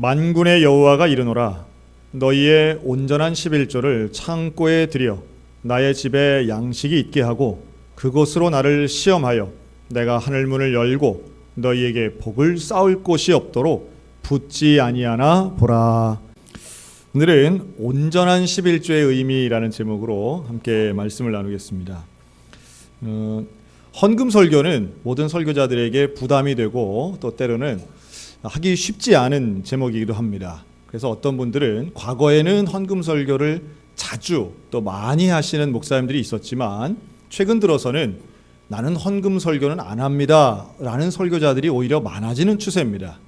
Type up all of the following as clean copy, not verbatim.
만군의 여호와가 이르노라. 너희의 온전한 11조를 창고에 들여 나의 집에 양식이 있게 하고 그곳으로 나를 시험하여 내가 하늘문을 열고 너희에게 복을 쌓을 곳이 없도록 붙지 아니하나 보라. 오늘은 온전한 11조의 의미라는 제목으로 함께 말씀을 나누겠습니다. 헌금 설교는 모든 설교자들에게 부담이 되고 또 때로는 하기 쉽지 않은 제목이기도 합니다. 그래서 어떤 분들은 과거에는 헌금 설교를 자주 또 많이 하시는 목사님들이 있었지만 최근 들어서는 나는 헌금 설교는 안 합니다 라는 설교자들이 오히려 많아지는 추세입니다.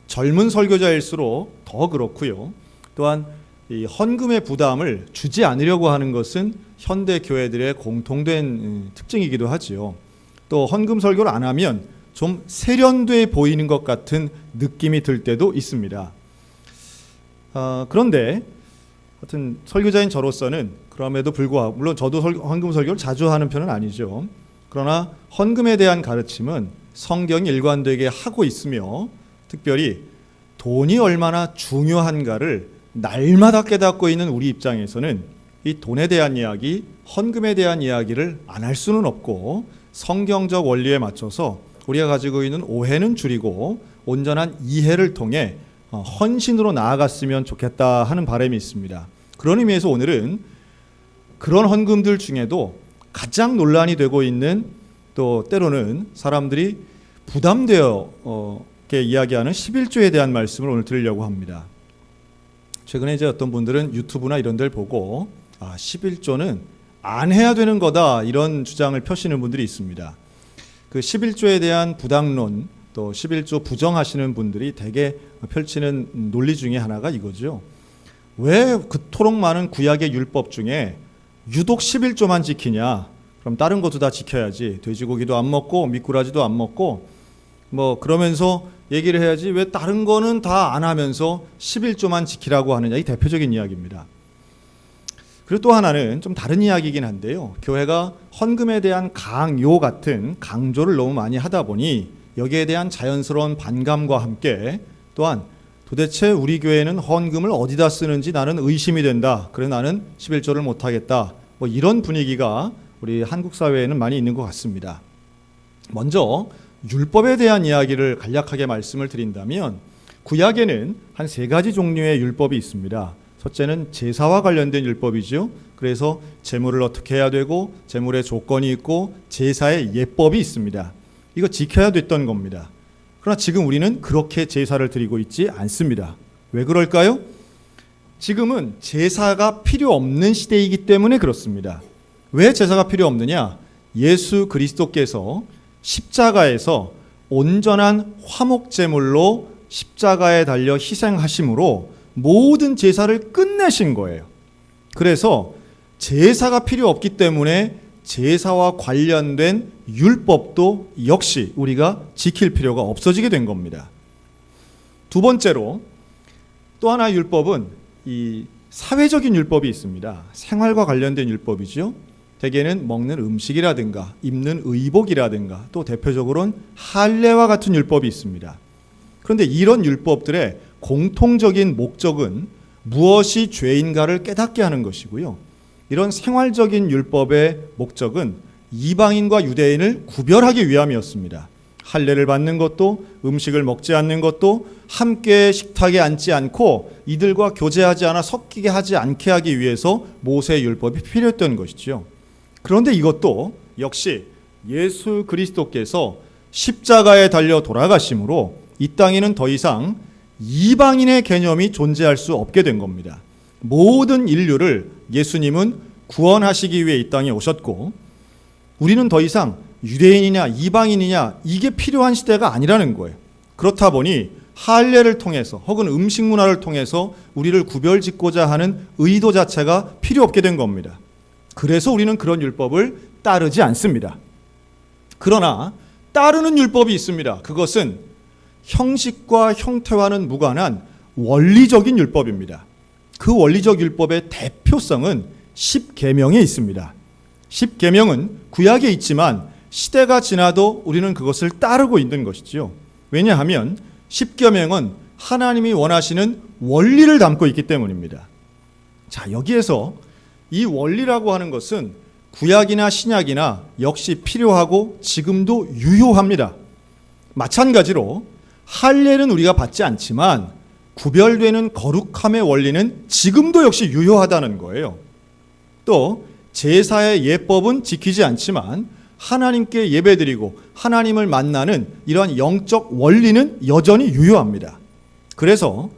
젊은 설교자일수록 더 그렇고요. 또한 이 헌금의 부담을 주지 않으려고 하는 것은 현대 교회들의 공통된 특징이기도 하지요. 또 헌금 설교를 안 하면 좀 세련돼 보이는 것 같은 느낌이 들 때도 있습니다. 그런데 하여튼 설교자인 저로서는 그럼에도 불구하고, 물론 저도 헌금 설교를 자주 하는 편은 아니죠. 그러나 헌금에 대한 가르침은 성경이 일관되게 하고 있으며 특별히 돈이 얼마나 중요한가를 날마다 깨닫고 있는 우리 입장에서는 이 돈에 대한 이야기, 헌금에 대한 이야기를 안 할 수는 없고 성경적 원리에 맞춰서 우리가 가지고 있는 오해는 줄이고 온전한 이해를 통해 헌신으로 나아갔으면 좋겠다 하는 바람이 있습니다. 그런 의미에서 오늘은 그런 헌금들 중에도 가장 논란이 되고 있는, 또 때로는 사람들이 부담되어 이야기하는 11조에 대한 말씀을 오늘 드리려고 합니다. 최근에 이제 어떤 분들은 유튜브나 이런 데를 보고 11조는 안 해야 되는 거다 이런 주장을 펴시는 분들이 있습니다. 그 11조에 대한 부당론, 또 11조 부정하시는 분들이 대개 펼치는 논리 중에 하나가 이거죠. 왜 그토록 많은 구약의 율법 중에 유독 11조만 지키냐? 그럼 다른 것도 다 지켜야지. 돼지고기도 안 먹고 미꾸라지도 안 먹고 그러면서 얘기를 해야지 왜 다른 거는 다 안 하면서 11조만 지키라고 하느냐. 이 대표적인 이야기입니다. 그리고 또 하나는 좀 다른 이야기이긴 한데요. 교회가 헌금에 대한 강요 같은 강조를 너무 많이 하다 보니 여기에 대한 자연스러운 반감과 함께 또한 도대체 우리 교회는 헌금을 어디다 쓰는지 나는 의심이 된다. 그래 나는 11조를 못하겠다. 이런 분위기가 우리 한국 사회에는 많이 있는 것 같습니다. 먼저 율법에 대한 이야기를 간략하게 말씀을 드린다면 구약에는 한 3가지 종류의 율법이 있습니다. 첫째는 제사와 관련된 율법이죠. 그래서 제물을 어떻게 해야 되고 제물의 조건이 있고 제사의 예법이 있습니다. 이거 지켜야 됐던 겁니다. 그러나 지금 우리는 그렇게 제사를 드리고 있지 않습니다. 왜 그럴까요? 지금은 제사가 필요 없는 시대이기 때문에 그렇습니다. 왜 제사가 필요 없느냐? 예수 그리스도께서 십자가에서 온전한 화목제물로 십자가에 달려 희생하심으로 모든 제사를 끝내신 거예요. 그래서 제사가 필요 없기 때문에 제사와 관련된 율법도 역시 우리가 지킬 필요가 없어지게 된 겁니다. 두 번째로 또 하나의 율법은 이 사회적인 율법이 있습니다. 생활과 관련된 율법이죠. 대개는 먹는 음식이라든가 입는 의복이라든가 또 대표적으로는 할례와 같은 율법이 있습니다. 그런데 이런 율법들의 공통적인 목적은 무엇이 죄인가를 깨닫게 하는 것이고요. 이런 생활적인 율법의 목적은 이방인과 유대인을 구별하기 위함이었습니다. 할례를 받는 것도 음식을 먹지 않는 것도 함께 식탁에 앉지 않고 이들과 교제하지 않아 섞이게 하지 않게 하기 위해서 모세의 율법이 필요했던 것이죠. 그런데 이것도 역시 예수 그리스도께서 십자가에 달려 돌아가심으로 이 땅에는 더 이상 이방인의 개념이 존재할 수 없게 된 겁니다. 모든 인류를 예수님은 구원하시기 위해 이 땅에 오셨고 우리는 더 이상 유대인이냐 이방인이냐 이게 필요한 시대가 아니라는 거예요. 그렇다 보니 할례를 통해서 혹은 음식 문화를 통해서 우리를 구별짓고자 하는 의도 자체가 필요 없게 된 겁니다. 그래서 우리는 그런 율법을 따르지 않습니다. 그러나 따르는 율법이 있습니다. 그것은 형식과 형태와는 무관한 원리적인 율법입니다. 그 원리적 율법의 대표성은 십계명에 있습니다. 십계명은 구약에 있지만 시대가 지나도 우리는 그것을 따르고 있는 것이지요. 왜냐하면 십계명은 하나님이 원하시는 원리를 담고 있기 때문입니다. 자, 여기에서 이 원리라고 하는 것은 구약이나 신약이나 역시 필요하고 지금도 유효합니다. 마찬가지로 할례는 우리가 받지 않지만 구별되는 거룩함의 원리는 지금도 역시 유효하다는 거예요. 또 제사의 예법은 지키지 않지만 하나님께 예배드리고 하나님을 만나는 이러한 영적 원리는 여전히 유효합니다. 그래서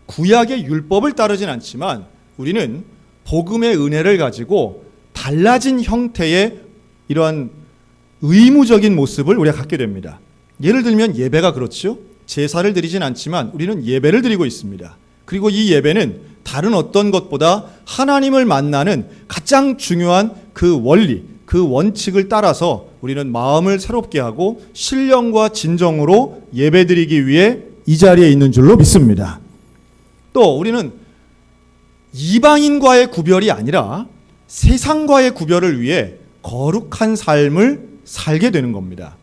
구약의 율법을 따르진 않지만 우리는 복음의 은혜를 가지고 달라진 형태의 이러한 의무적인 모습을 우리가 갖게 됩니다. 예를 들면 예배가 그렇죠. 제사를 드리진 않지만 우리는 예배를 드리고 있습니다. 그리고 이 예배는 다른 어떤 것보다 하나님을 만나는 가장 중요한 그 원리, 그 원칙을 따라서 우리는 마음을 새롭게 하고 신령과 진정으로 예배드리기 위해 이 자리에 있는 줄로 믿습니다. 또 우리는 이방인과의 구별이 아니라 세상과의 구별을 위해 거룩한 삶을 살게 되는 겁니다.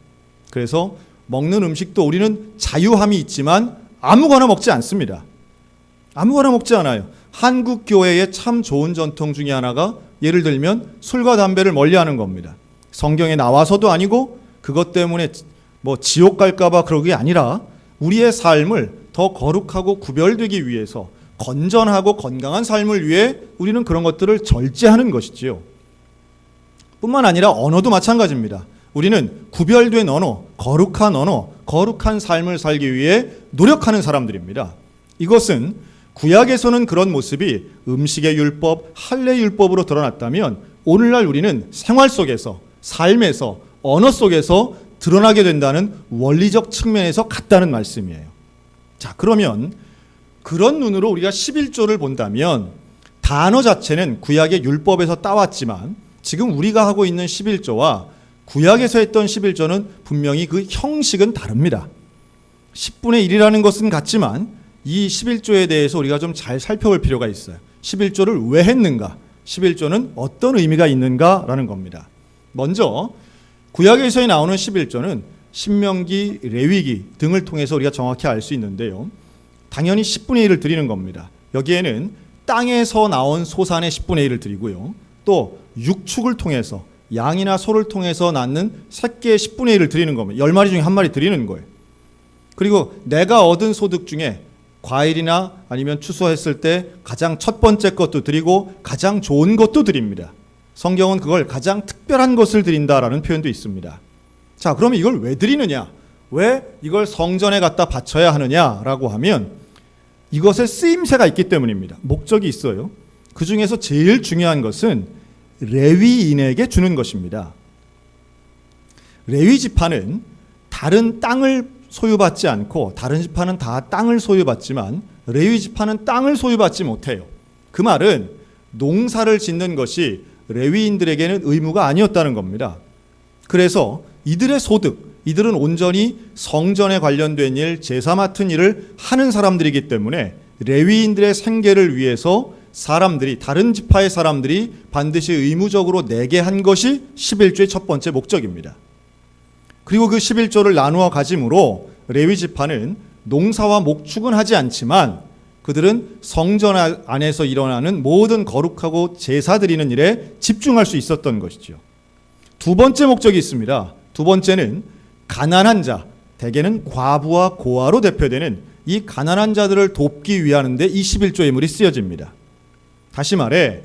그래서 먹는 음식도 우리는 자유함이 있지만 아무거나 먹지 않습니다. 아무거나 먹지 않아요. 한국 교회의 참 좋은 전통 중에 하나가 예를 들면 술과 담배를 멀리하는 겁니다. 성경에 나와서도 아니고 그것 때문에 뭐 지옥 갈까봐 그런 게 아니라 우리의 삶을 더 거룩하고 구별되기 위해서 건전하고 건강한 삶을 위해 우리는 그런 것들을 절제하는 것이지요. 뿐만 아니라 언어도 마찬가지입니다. 우리는 구별된 언어, 거룩한 삶을 살기 위해 노력하는 사람들입니다. 이것은 구약에서는 그런 모습이 음식의 율법, 할례 율법으로 드러났다면 오늘날 우리는 생활 속에서, 삶에서, 언어 속에서 드러나게 된다는 원리적 측면에서 같다는 말씀이에요. 자, 그러면 그런 눈으로 우리가 11조를 본다면 단어 자체는 구약의 율법에서 따왔지만 지금 우리가 하고 있는 11조와 구약에서 했던 11조는 분명히 그 형식은 다릅니다. 10분의 1이라는 것은 같지만 이 11조에 대해서 우리가 좀 잘 살펴볼 필요가 있어요. 11조를 왜 했는가? 11조는 어떤 의미가 있는가라는 겁니다. 먼저 구약에서 나오는 11조는 신명기, 레위기 등을 통해서 우리가 정확히 알 수 있는데요. 당연히 10분의 1을 드리는 겁니다. 여기에는 땅에서 나온 소산의 10분의 1을 드리고요. 또 육축을 통해서 양이나 소를 통해서 낳는 새끼의 10분의 1을 드리는 겁니다. 10마리 중에 한 마리 드리는 거예요. 그리고 내가 얻은 소득 중에 과일이나 아니면 추수했을 때 가장 첫 번째 것도 드리고 가장 좋은 것도 드립니다. 성경은 그걸 가장 특별한 것을 드린다라는 표현도 있습니다. 자, 그러면 이걸 왜 드리느냐? 왜 이걸 성전에 갖다 바쳐야 하느냐라고 하면 이것의 쓰임새가 있기 때문입니다. 목적이 있어요. 그 중에서 제일 중요한 것은 레위인에게 주는 것입니다. 레위 지파는 다른 땅을 소유받지 않고 다른 지파는 다 땅을 소유받지만 레위 지파는 땅을 소유받지 못해요. 그 말은 농사를 짓는 것이 레위인들에게는 의무가 아니었다는 겁니다. 그래서 이들의 소득, 이들은 온전히 성전에 관련된 일, 제사 맡은 일을 하는 사람들이기 때문에 레위인들의 생계를 위해서 사람들이, 다른 지파의 사람들이 반드시 의무적으로 내게 한 것이 11조의 첫 번째 목적입니다. 그리고 그 11조를 나누어 가짐으로 레위 지파는 농사와 목축은 하지 않지만 그들은 성전 안에서 일어나는 모든 거룩하고 제사 드리는 일에 집중할 수 있었던 것이죠. 두 번째 목적이 있습니다. 두 번째는 가난한 자, 대개는 과부와 고아로 대표되는 이 가난한 자들을 돕기 위하는데 이 11조의 물이 쓰여집니다. 다시 말해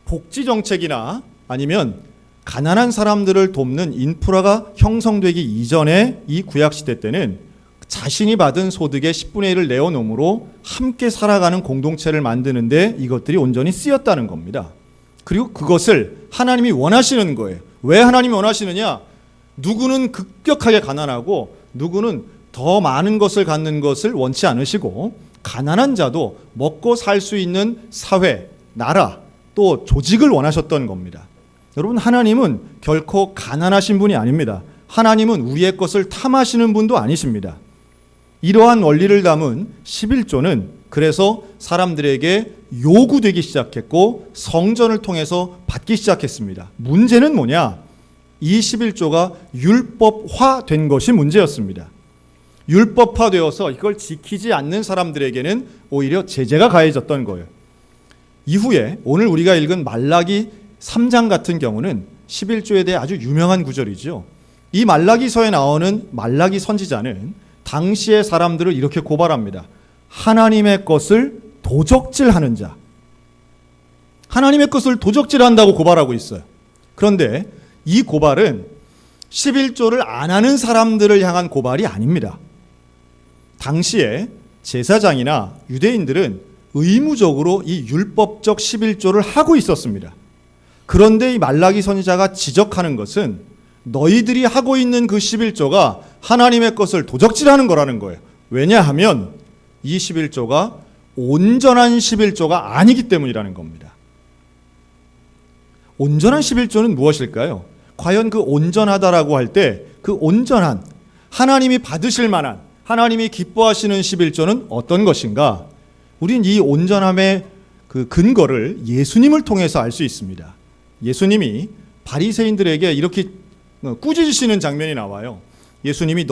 복지 정책이나 아니면 가난한 사람들을 돕는 인프라가 형성되기 이전에 이 구약시대 때는 자신이 받은 소득의 10분의 1을 내어놓음으로 함께 살아가는 공동체를 만드는데 이것들이 온전히 쓰였다는 겁니다. 그리고 그것을 하나님이 원하시는 거예요. 왜 하나님이 원하시느냐? 누구는 급격하게 가난하고 누구는 더 많은 것을 갖는 것을 원치 않으시고 가난한 자도 먹고 살 수 있는 사회, 나라, 또 조직을 원하셨던 겁니다. 여러분, 하나님은 결코 가난하신 분이 아닙니다. 하나님은 우리의 것을 탐하시는 분도 아니십니다. 이러한 원리를 담은 11조는 그래서 사람들에게 요구되기 시작했고 성전을 통해서 받기 시작했습니다. 문제는 뭐냐? 이 11조가 율법화된 것이 문제였습니다. 율법화되어서 이걸 지키지 않는 사람들에게는 오히려 제재가 가해졌던 거예요. 이후에 오늘 우리가 읽은 말라기 3장 같은 경우는 11조에 대해 아주 유명한 구절이죠. 이 말라기서에 나오는 말라기 선지자는 당시의 사람들을 이렇게 고발합니다. 하나님의 것을 도적질하는 자. 하나님의 것을 도적질한다고 고발하고 있어요. 그런데 이 고발은 11조를 안 하는 사람들을 향한 고발이 아닙니다. 당시에 제사장이나 유대인들은 의무적으로 이 율법적 11조를 하고 있었습니다. 그런데 이 말라기 선지자가 지적하는 것은 너희들이 하고 있는 그 11조가 하나님의 것을 도적질하는 거라는 거예요. 왜냐하면 이 11조가 온전한 11조가 아니기 때문이라는 겁니다. 온전한 11조는 무엇일까요? 과연 그 온전하다라고 할 때 그 온전한 하나님이 받으실 만한 하나님이 기뻐하시는 11조는 어떤 것인가? 우린 이 온전함의 그 근거를 예수님을 통해서 알 수 있습니다. 예수님이 바리새인들에게 이렇게 꾸짖으시는 장면이 나와요. 예수님이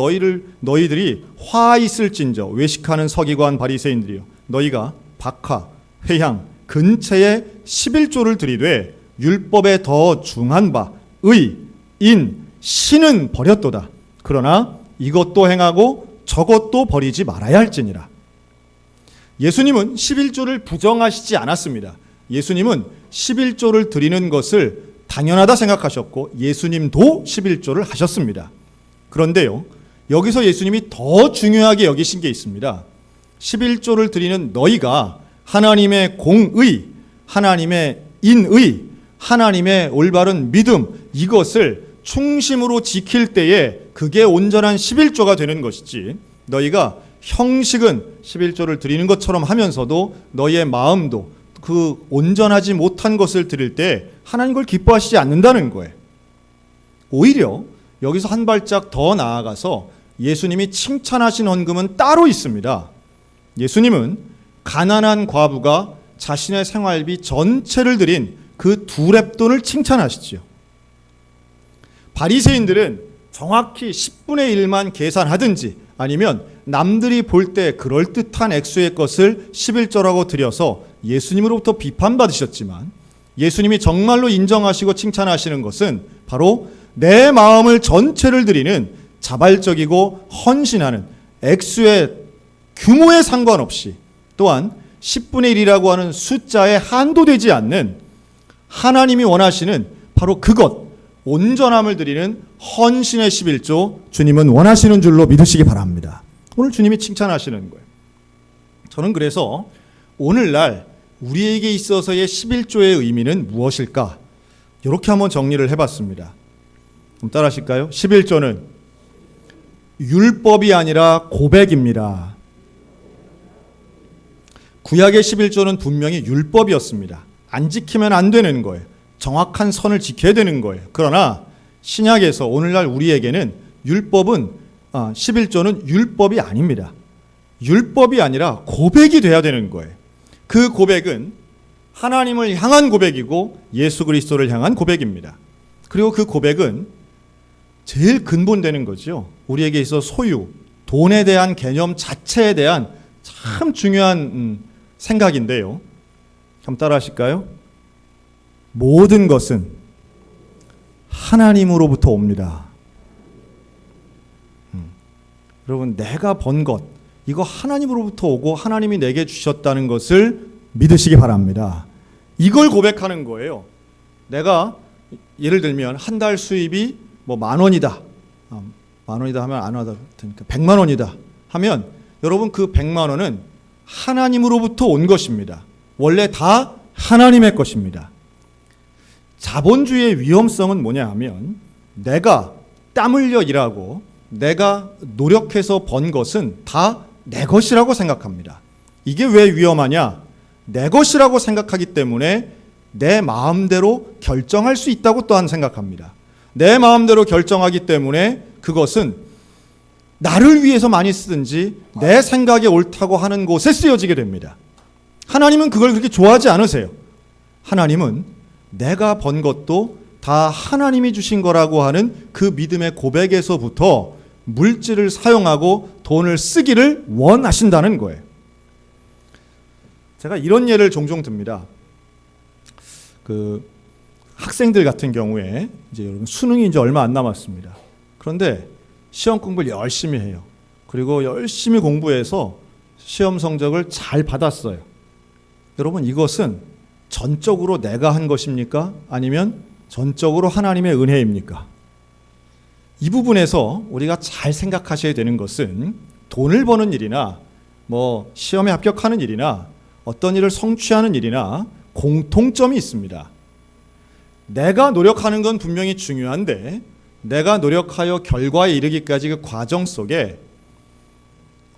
너희들이 화 있을진저 외식하는 서기관 바리새인들이요 너희가 박하, 회향, 근체에 11조를 드리되 율법에 더 중한 바 의, 인, 신은 버렸도다. 그러나 이것도 행하고 저것도 버리지 말아야 할지니라. 예수님은 11조를 부정하시지 않았습니다. 예수님은 11조를 드리는 것을 당연하다 생각하셨고 예수님도 11조를 하셨습니다. 그런데요, 여기서 예수님이 더 중요하게 여기신 게 있습니다. 11조를 드리는 너희가 하나님의 공의, 하나님의 인의, 하나님의 올바른 믿음 이것을 충심으로 지킬 때에 그게 온전한 11조가 되는 것이지 너희가 형식은 11조를 드리는 것처럼 하면서도 너희의 마음도 그 온전하지 못한 것을 드릴 때 하나님 그걸 기뻐하시지 않는다는 거예요. 오히려 여기서 한 발짝 더 나아가서 예수님이 칭찬하신 헌금은 따로 있습니다. 예수님은 가난한 과부가 자신의 생활비 전체를 드린 그 두 렙돈을 칭찬하시지요. 바리새인들은 정확히 10분의 1만 계산하든지 아니면 남들이 볼 때 그럴듯한 액수의 것을 11조라고 드려서 예수님으로부터 비판받으셨지만 예수님이 정말로 인정하시고 칭찬하시는 것은 바로 내 마음을 전체를 드리는 자발적이고 헌신하는 액수의 규모에 상관없이 또한 10분의 1이라고 하는 숫자에 한도되지 않는 하나님이 원하시는 바로 그것, 온전함을 드리는 헌신의 11조 주님은 원하시는 줄로 믿으시기 바랍니다. 오늘 주님이 칭찬하시는 거예요. 저는 그래서 오늘날 우리에게 있어서의 11조의 의미는 무엇일까? 이렇게 한번 정리를 해봤습니다. 그럼 따라 하실까요? 11조는 율법이 아니라 고백입니다. 구약의 11조는 분명히 율법이었습니다. 안 지키면 안 되는 거예요. 정확한 선을 지켜야 되는 거예요. 그러나 신약에서 오늘날 우리에게는 율법은 11조는 율법이 아닙니다. 율법이 아니라 고백이 돼야 되는 거예요. 그 고백은 하나님을 향한 고백이고 예수 그리스도를 향한 고백입니다. 그리고 그 고백은 제일 근본되는 거죠. 우리에게 있어 소유, 돈에 대한 개념 자체에 대한 참 중요한 생각인데요. 한번 따라 하실까요? 모든 것은 하나님으로부터 옵니다. 여러분, 내가 번 것, 이거 하나님으로부터 오고 하나님이 내게 주셨다는 것을 믿으시기 바랍니다. 이걸 고백하는 거예요. 내가 예를 들면 한 달 수입이 뭐 10,000원이다. 10,000원이다 하면 안 와도 되니까 100만 원이다 하면 여러분 그 100만 원은 하나님으로부터 온 것입니다. 원래 다 하나님의 것입니다. 자본주의의 위험성은 뭐냐 하면 내가 땀 흘려 일하고 내가 노력해서 번 것은 다 내 것이라고 생각합니다. 이게 왜 위험하냐? 내 것이라고 생각하기 때문에 내 마음대로 결정할 수 있다고 또한 생각합니다. 내 마음대로 결정하기 때문에 그것은 나를 위해서 많이 쓰든지 내 생각에 옳다고 하는 곳에 쓰여지게 됩니다. 하나님은 그걸 그렇게 좋아하지 않으세요. 하나님은 내가 번 것도 다 하나님이 주신 거라고 하는 그 믿음의 고백에서부터 물질을 사용하고 돈을 쓰기를 원하신다는 거예요. 제가 이런 예를 종종 듭니다. 학생들 같은 경우에 이제 여러분 수능이 이제 얼마 안 남았습니다. 그런데 시험 공부를 열심히 해요. 그리고 열심히 공부해서 시험 성적을 잘 받았어요. 여러분, 이것은 전적으로 내가 한 것입니까? 아니면 전적으로 하나님의 은혜입니까? 이 부분에서 우리가 잘 생각하셔야 되는 것은 돈을 버는 일이나 시험에 합격하는 일이나 어떤 일을 성취하는 일이나 공통점이 있습니다. 내가 노력하는 건 분명히 중요한데 내가 노력하여 결과에 이르기까지 그 과정 속에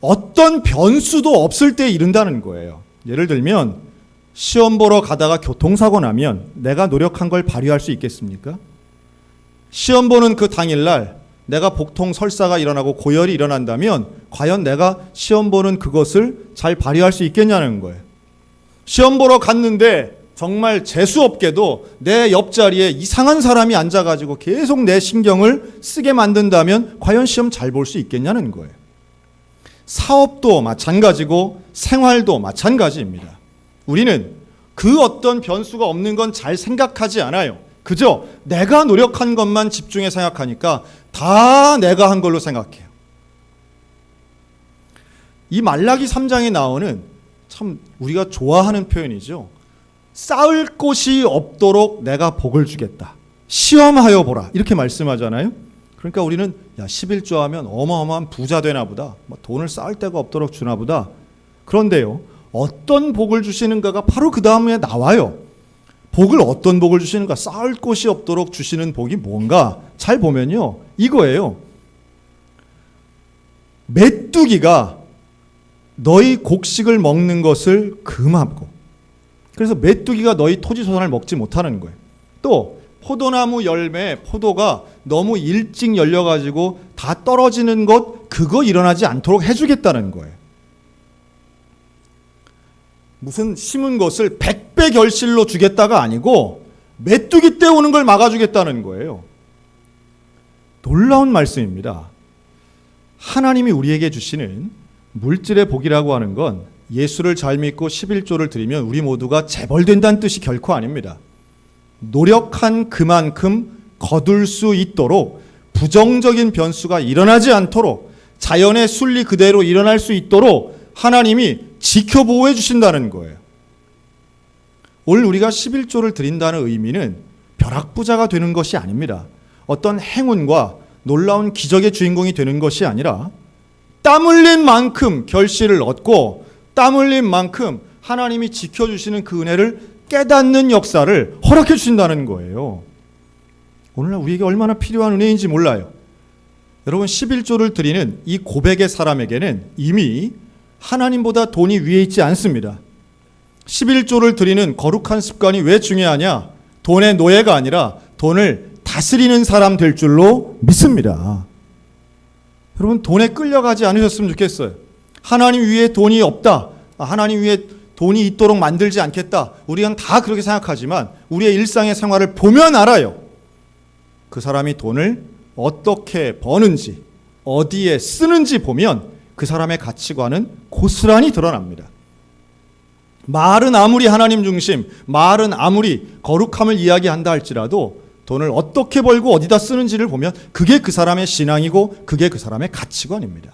어떤 변수도 없을 때 이른다는 거예요. 예를 들면 시험 보러 가다가 교통사고 나면 내가 노력한 걸 발휘할 수 있겠습니까? 시험 보는 그 당일날 내가 복통 설사가 일어나고 고열이 일어난다면 과연 내가 시험 보는 그것을 잘 발휘할 수 있겠냐는 거예요. 시험 보러 갔는데 정말 재수없게도 내 옆자리에 이상한 사람이 앉아가지고 계속 내 신경을 쓰게 만든다면 과연 시험 잘 볼 수 있겠냐는 거예요. 사업도 마찬가지고 생활도 마찬가지입니다. 우리는 그 어떤 변수가 없는 건 잘 생각하지 않아요. 그저 내가 노력한 것만 집중해 생각하니까 다 내가 한 걸로 생각해요. 이 말라기 3장에 나오는 참 우리가 좋아하는 표현이죠. 쌓을 곳이 없도록 내가 복을 주겠다. 시험하여 보라. 이렇게 말씀하잖아요. 그러니까 우리는 11조 하면 어마어마한 부자 되나 보다. 돈을 쌓을 데가 없도록 주나 보다. 그런데요, 어떤 복을 주시는가가 바로 그 다음에 나와요. 복을 어떤 복을 주시는가? 쌓을 곳이 없도록 주시는 복이 뭔가? 잘 보면요, 이거예요. 메뚜기가 너희 곡식을 먹는 것을 금하고, 그래서 메뚜기가 너희 토지소산을 먹지 못하는 거예요. 또 포도나무 열매, 포도가 너무 일찍 열려가지고 다 떨어지는 것, 그거 일어나지 않도록 해주겠다는 거예요. 무슨 심은 것을 100배 결실로 주겠다가 아니고 메뚜기 때 오는 걸 막아주겠다는 거예요. 놀라운 말씀입니다. 하나님이 우리에게 주시는 물질의 복이라고 하는 건 예수를 잘 믿고 11조를 드리면 우리 모두가 재벌된다는 뜻이 결코 아닙니다. 노력한 그만큼 거둘 수 있도록, 부정적인 변수가 일어나지 않도록, 자연의 순리 그대로 일어날 수 있도록 하나님이 지켜보호해 주신다는 거예요. 오늘 우리가 11조를 드린다는 의미는 벼락부자가 되는 것이 아닙니다. 어떤 행운과 놀라운 기적의 주인공이 되는 것이 아니라 땀 흘린 만큼 결실을 얻고 땀 흘린 만큼 하나님이 지켜주시는 그 은혜를 깨닫는 역사를 허락해 주신다는 거예요. 오늘날 우리에게 얼마나 필요한 은혜인지 몰라요. 여러분, 11조를 드리는 이 고백의 사람에게는 이미 하나님보다 돈이 위에 있지 않습니다. 11조를 드리는 거룩한 습관이 왜 중요하냐? 돈의 노예가 아니라 돈을 다스리는 사람 될 줄로 믿습니다. 여러분, 돈에 끌려가지 않으셨으면 좋겠어요. 하나님 위에 돈이 없다, 하나님 위에 돈이 있도록 만들지 않겠다, 우리는 다 그렇게 생각하지만 우리의 일상의 생활을 보면 알아요. 그 사람이 돈을 어떻게 버는지, 어디에 쓰는지 보면 그 사람의 가치관은 고스란히 드러납니다. 말은 아무리 하나님 중심, 말은 아무리 거룩함을 이야기한다 할지라도 돈을 어떻게 벌고 어디다 쓰는지를 보면 그게 그 사람의 신앙이고 그게 그 사람의 가치관입니다.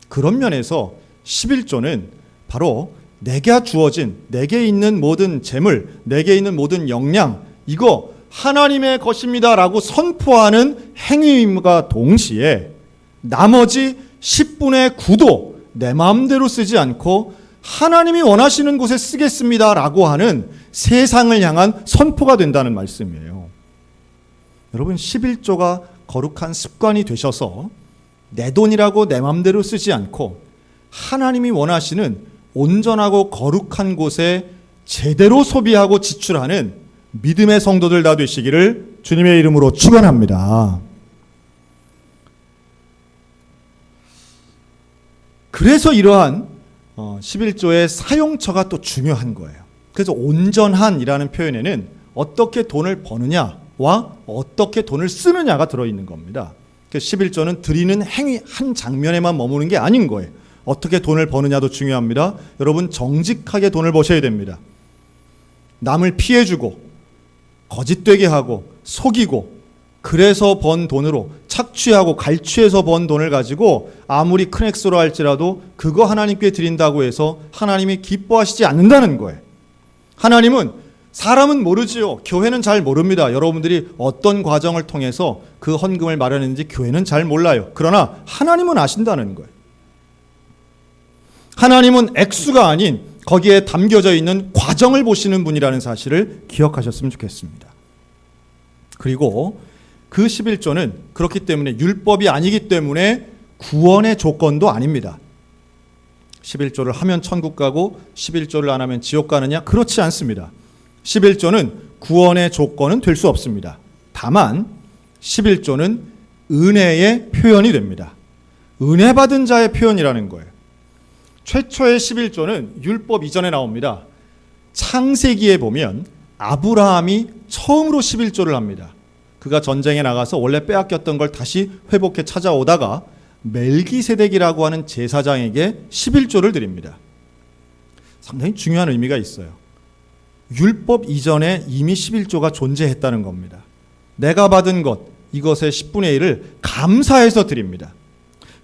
그런 면에서 11조는 바로 내게 주어진, 내게 있는 모든 재물, 내게 있는 모든 역량, 이거 하나님의 것입니다 라고 선포하는 행위임과 동시에 나머지 10분의 9도 내 마음대로 쓰지 않고 하나님이 원하시는 곳에 쓰겠습니다 라고 하는 세상을 향한 선포가 된다는 말씀이에요. 여러분, 11조가 거룩한 습관이 되셔서 내 돈이라고 내 마음대로 쓰지 않고 하나님이 원하시는 온전하고 거룩한 곳에 제대로 소비하고 지출하는 믿음의 성도들 다 되시기를 주님의 이름으로 축원합니다. 그래서 이러한 11조의 사용처가 또 중요한 거예요. 그래서 온전한이라는 표현에는 어떻게 돈을 버느냐와 어떻게 돈을 쓰느냐가 들어있는 겁니다. 그 11조는 드리는 행위 한 장면에만 머무는 게 아닌 거예요. 어떻게 돈을 버느냐도 중요합니다. 여러분 정직하게 돈을 버셔야 됩니다. 남을 피해주고 거짓되게 하고 속이고 그래서 번 돈으로 착취하고 갈취해서 번 돈을 가지고 아무리 큰 액수로 할지라도 그거 하나님께 드린다고 해서 하나님이 기뻐하시지 않는다는 거예요. 하나님은 사람은 모르지요. 교회는 잘 모릅니다. 여러분들이 어떤 과정을 통해서 그 헌금을 마련했는지 교회는 잘 몰라요. 그러나 하나님은 아신다는 거예요. 하나님은 액수가 아닌 거기에 담겨져 있는 과정을 보시는 분이라는 사실을 기억하셨으면 좋겠습니다. 그리고 그 11조는 그렇기 때문에 율법이 아니기 때문에 구원의 조건도 아닙니다. 11조를 하면 천국 가고 11조를 안 하면 지옥 가느냐? 그렇지 않습니다. 11조는 구원의 조건은 될 수 없습니다. 다만 11조는 은혜의 표현이 됩니다. 은혜 받은 자의 표현이라는 거예요. 최초의 11조는 율법 이전에 나옵니다. 창세기에 보면 아브라함이 처음으로 11조를 합니다. 그가 전쟁에 나가서 원래 빼앗겼던 걸 다시 회복해 찾아오다가 멜기세덱이라고 하는 제사장에게 11조를 드립니다. 상당히 중요한 의미가 있어요. 율법 이전에 이미 11조가 존재했다는 겁니다. 내가 받은 것, 이것의 10분의 1을 감사해서 드립니다.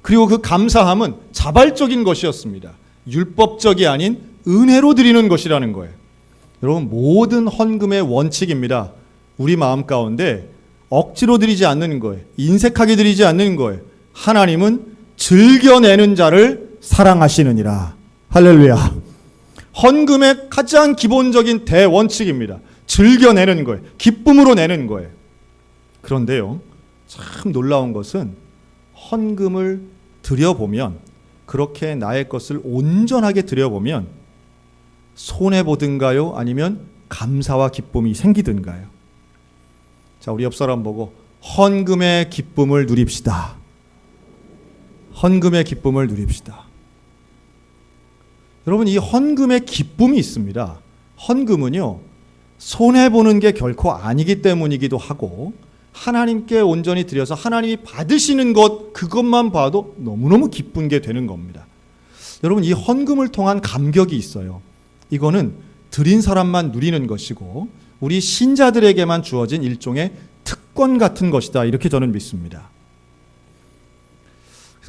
그리고 그 감사함은 자발적인 것이었습니다. 율법적이 아닌 은혜로 드리는 것이라는 거예요. 여러분, 모든 헌금의 원칙입니다. 우리 마음 가운데 억지로 드리지 않는 거예요. 인색하게 드리지 않는 거예요. 하나님은 즐겨내는 자를 사랑하시느니라. 할렐루야. 헌금의 가장 기본적인 대원칙입니다. 즐겨내는 거예요. 기쁨으로 내는 거예요. 그런데요, 참 놀라운 것은 헌금을 드려보면, 그렇게 나의 것을 온전하게 드려보면 손해보든가요? 아니면 감사와 기쁨이 생기든가요? 자, 우리 옆 사람 보고 헌금의 기쁨을 누립시다. 헌금의 기쁨을 누립시다. 여러분, 이 헌금의 기쁨이 있습니다. 헌금은요, 손해보는 게 결코 아니기 때문이기도 하고, 하나님께 온전히 드려서 하나님이 받으시는 것, 그것만 봐도 너무너무 기쁜 게 되는 겁니다. 여러분, 이 헌금을 통한 감격이 있어요. 이거는 드린 사람만 누리는 것이고 우리 신자들에게만 주어진 일종의 특권 같은 것이다, 이렇게 저는 믿습니다.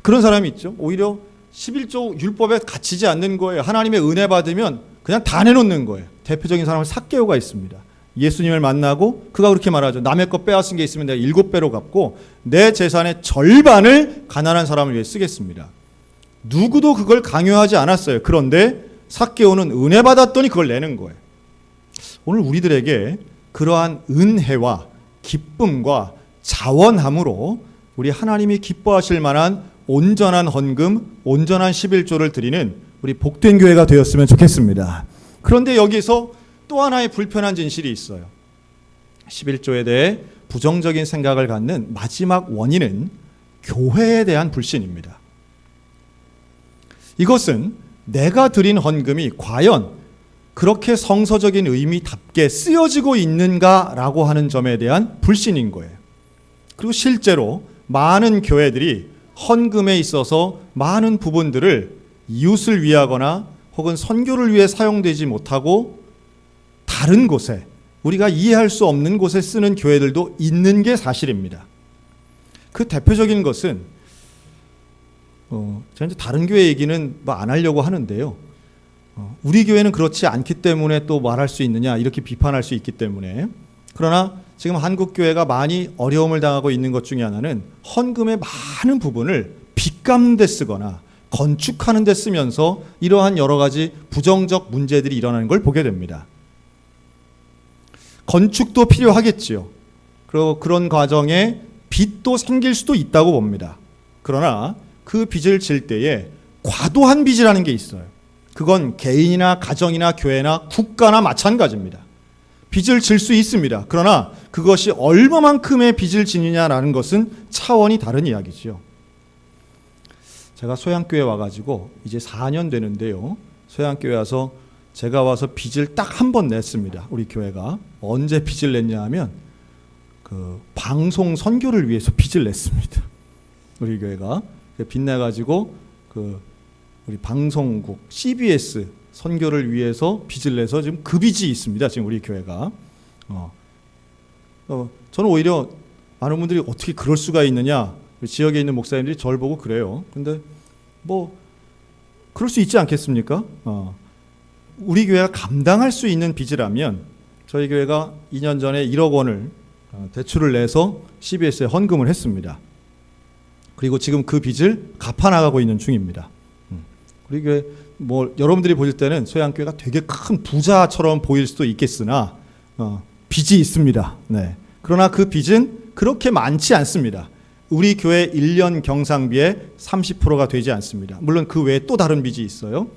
그런 사람이 있죠. 오히려 11조 율법에 갇히지 않는 거예요. 하나님의 은혜 받으면 그냥 다 내놓는 거예요. 대표적인 사람은 삭개오가 있습니다. 예수님을 만나고 그가 그렇게 말하죠. 남의 것 빼앗은 게 있으면 내가 7배로 갚고 내 재산의 절반을 가난한 사람을 위해 쓰겠습니다. 누구도 그걸 강요하지 않았어요. 그런데 삭개오는 은혜 받았더니 그걸 내는 거예요. 오늘 우리들에게 그러한 은혜와 기쁨과 자원함으로 우리 하나님이 기뻐하실 만한 온전한 헌금, 온전한 11조를 드리는 우리 복된 교회가 되었으면 좋겠습니다. 그런데 여기서 또 하나의 불편한 진실이 있어요. 11조에 대해 부정적인 생각을 갖는 마지막 원인은 교회에 대한 불신입니다. 이것은 내가 드린 헌금이 과연 그렇게 성서적인 의미답게 쓰여지고 있는가라고 하는 점에 대한 불신인 거예요. 그리고 실제로 많은 교회들이 헌금에 있어서 많은 부분들을 이웃을 위하거나 혹은 선교를 위해 사용되지 못하고 다른 곳에, 우리가 이해할 수 없는 곳에 쓰는 교회들도 있는 게 사실입니다. 그 대표적인 것은 제가 이제 다른 교회 얘기는 뭐 안 하려고 하는데요. 우리 교회는 그렇지 않기 때문에 또 말할 수 있느냐, 이렇게 비판할 수 있기 때문에. 그러나 지금 한국 교회가 많이 어려움을 당하고 있는 것 중에 하나는 헌금의 많은 부분을 빚 갚는 데 쓰거나 건축하는 데 쓰면서 이러한 여러 가지 부정적 문제들이 일어나는 걸 보게 됩니다. 건축도 필요하겠지요. 그리고 그런 과정에 빚도 생길 수도 있다고 봅니다. 그러나 그 빚을 질 때에 과도한 빚이라는 게 있어요. 그건 개인이나 가정이나 교회나 국가나 마찬가지입니다. 빚을 질 수 있습니다. 그러나 그것이 얼마만큼의 빚을 지느냐라는 것은 차원이 다른 이야기죠. 제가 소양교회 와가지고 이제 4년 되는데요. 소양교회 와서 제가 와서 빚을 딱 한 번 냈습니다. 우리 교회가. 언제 빚을 냈냐 하면 그 방송 선교를 위해서 빚을 냈습니다. 우리 교회가 빚내가지고 그 우리 방송국 CBS 선교를 위해서 빚을 내서 지금 그 빚이 있습니다. 지금 우리 교회가. 저는 오히려 많은 분들이 어떻게 그럴 수가 있느냐, 지역에 있는 목사님들이 저를 보고 그래요. 근데 뭐 그럴 수 있지 않겠습니까? 우리 교회가 감당할 수 있는 빚이라면 저희 교회가 2년 전에 1억 원을 대출을 내서 CBS에 헌금을 했습니다. 그리고 지금 그 빚을 갚아나가고 있는 중입니다. 우리 교회 뭐 여러분들이 보실 때는 소양교회가 되게 큰 부자처럼 보일 수도 있겠으나 빚이 있습니다. 네. 그러나 그 빚은 그렇게 많지 않습니다. 우리 교회 1년 경상비의 30%가 되지 않습니다. 물론 그 외에 또 다른 빚이 있어요.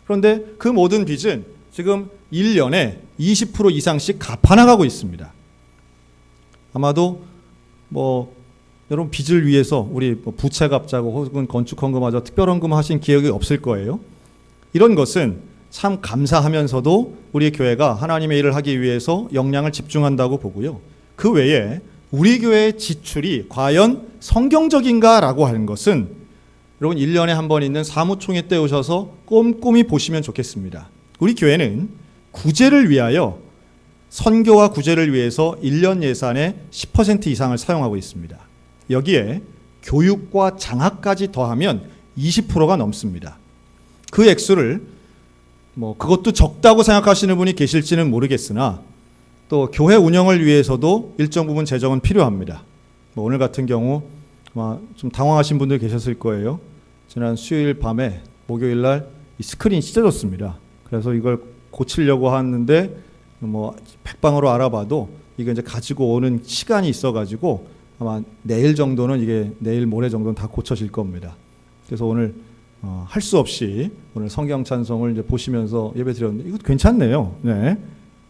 그런데 그 모든 빚은 지금 1년에 20% 이상씩 갚아나가고 있습니다. 아마도 뭐 여러분 빚을 위해서 우리 부채 갚자고 혹은 건축 헌금하자 특별 헌금 하신 기억이 없을 거예요. 이런 것은 참 감사하면서도 우리 교회가 하나님의 일을 하기 위해서 역량을 집중한다고 보고요. 그 외에 우리 교회의 지출이 과연 성경적인가라고 하는 것은 여러분 1년에 한 번 있는 사무총회 때 오셔서 꼼꼼히 보시면 좋겠습니다. 우리 교회는 구제를 위하여 선교와 구제를 위해서 1년 예산의 10% 이상을 사용하고 있습니다. 여기에 교육과 장학까지 더하면 20%가 넘습니다. 그 액수를 뭐 그것도 적다고 생각하시는 분이 계실지는 모르겠으나 또 교회 운영을 위해서도 일정 부분 재정은 필요합니다. 뭐 오늘 같은 경우 아마 좀 당황하신 분들 계셨을 거예요. 지난 수요일 밤에 목요일 날 이 스크린이 찢어졌습니다. 그래서 이걸 고치려고 하는데 뭐 백방으로 알아봐도 이게 이제 가지고 오는 시간이 있어가지고 아마 내일 정도는 이게 내일 모레 정도는 다 고쳐질 겁니다. 그래서 오늘 할 수 없이 오늘 성경 찬송을 이제 보시면서 예배 드렸는데 이거 괜찮네요. 네,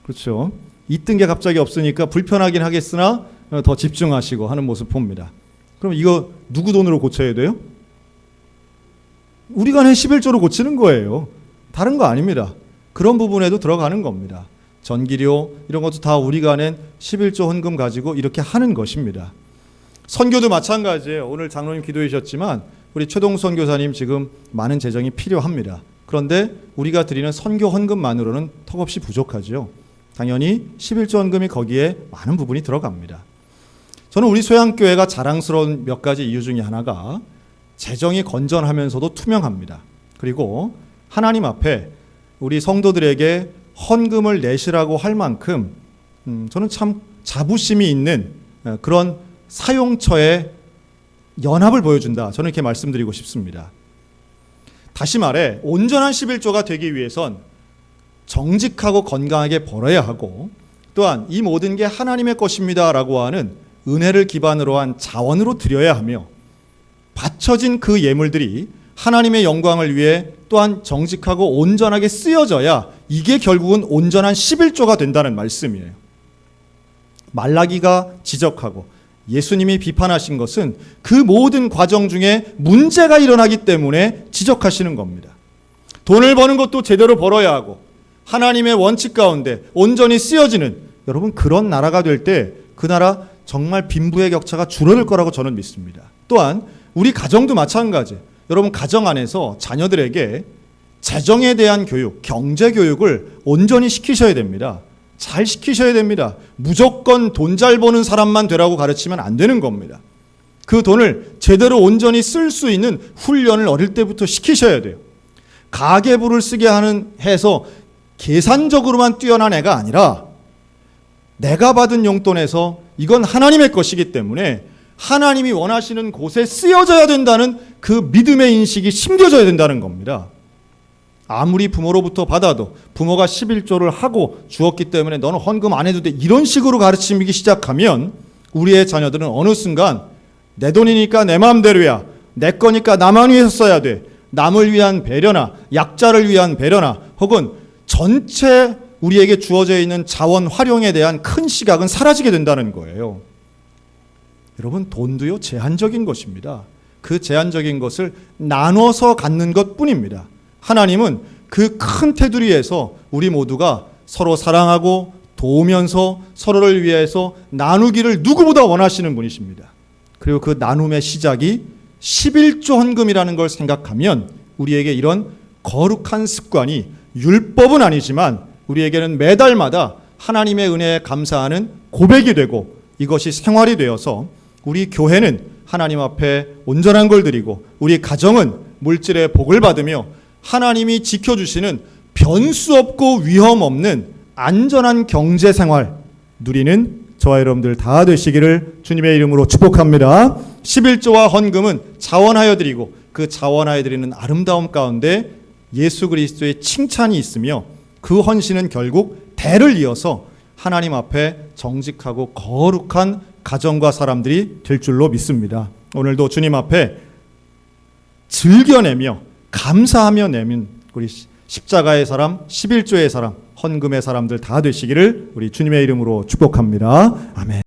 그렇죠. 있던 게 갑자기 없으니까 불편하긴 하겠으나 더 집중하시고 하는 모습 봅니다. 그럼 이거 누구 돈으로 고쳐야 돼요? 우리가 낸 11조로 고치는 거예요. 다른 거 아닙니다. 그런 부분에도 들어가는 겁니다. 전기료 이런 것도 다 우리가 낸 11조 헌금 가지고 이렇게 하는 것입니다. 선교도 마찬가지예요. 오늘 장로님 기도해 주셨지만 우리 최동선 교사님 지금 많은 재정이 필요합니다. 그런데 우리가 드리는 선교 헌금만으로는 턱없이 부족하죠. 당연히 11조 헌금이 거기에 많은 부분이 들어갑니다. 저는 우리 소양교회가 자랑스러운 몇 가지 이유 중에 하나가 재정이 건전하면서도 투명합니다. 그리고 하나님 앞에 우리 성도들에게 헌금을 내시라고 할 만큼 저는 참 자부심이 있는 그런 사용처의 연합을 보여준다. 저는 이렇게 말씀드리고 싶습니다. 다시 말해 온전한 11조가 되기 위해선 정직하고 건강하게 벌어야 하고 또한 이 모든 게 하나님의 것입니다 라고 하는 은혜를 기반으로 한 자원으로 드려야 하며 바쳐진 그 예물들이 하나님의 영광을 위해 또한 정직하고 온전하게 쓰여져야 이게 결국은 온전한 11조가 된다는 말씀이에요. 말라기가 지적하고 예수님이 비판하신 것은 그 모든 과정 중에 문제가 일어나기 때문에 지적하시는 겁니다. 돈을 버는 것도 제대로 벌어야 하고 하나님의 원칙 가운데 온전히 쓰여지는 여러분 그런 나라가 될 때 그 나라 정말 빈부의 격차가 줄어들 거라고 저는 믿습니다. 또한 우리 가정도 마찬가지. 여러분 가정 안에서 자녀들에게 재정에 대한 교육, 경제 교육을 온전히 시키셔야 됩니다. 잘 시키셔야 됩니다. 무조건 돈 잘 버는 사람만 되라고 가르치면 안 되는 겁니다. 그 돈을 제대로 온전히 쓸 수 있는 훈련을 어릴 때부터 시키셔야 돼요. 가계부를 쓰게 해서 계산적으로만 뛰어난 애가 아니라 내가 받은 용돈에서 이건 하나님의 것이기 때문에 하나님이 원하시는 곳에 쓰여져야 된다는 그 믿음의 인식이 심겨져야 된다는 겁니다. 아무리 부모로부터 받아도 부모가 11조를 하고 주었기 때문에 너는 헌금 안 해도 돼 이런 식으로 가르치기 시작하면 우리의 자녀들은 어느 순간 내 돈이니까 내 마음대로야 내 거니까 나만 위해서 써야 돼 남을 위한 배려나 약자를 위한 배려나 혹은 전체 우리에게 주어져 있는 자원 활용에 대한 큰 시각은 사라지게 된다는 거예요. 여러분 돈도요 제한적인 것입니다. 그 제한적인 것을 나눠서 갖는 것뿐입니다. 하나님은 그 큰 테두리에서 우리 모두가 서로 사랑하고 도우면서 서로를 위해서 나누기를 누구보다 원하시는 분이십니다. 그리고 그 나눔의 시작이 11조 헌금이라는 걸 생각하면 우리에게 이런 거룩한 습관이 율법은 아니지만 우리에게는 매달마다 하나님의 은혜에 감사하는 고백이 되고 이것이 생활이 되어서 우리 교회는 하나님 앞에 온전한 걸 드리고 우리 가정은 물질의 복을 받으며 하나님이 지켜주시는 변수 없고 위험 없는 안전한 경제 생활 누리는 저와 여러분들 다 되시기를 주님의 이름으로 축복합니다. 11조와 헌금은 자원하여 드리고 그 자원하여 드리는 아름다움 가운데 예수 그리스도의 칭찬이 있으며 그 헌신은 결국 대를 이어서 하나님 앞에 정직하고 거룩한 가정과 사람들이 될 줄로 믿습니다. 오늘도 주님 앞에 즐겨내며 감사하며 내민 우리 십자가의 사람, 11조의 사람, 헌금의 사람들 다 되시기를 우리 주님의 이름으로 축복합니다. 아멘.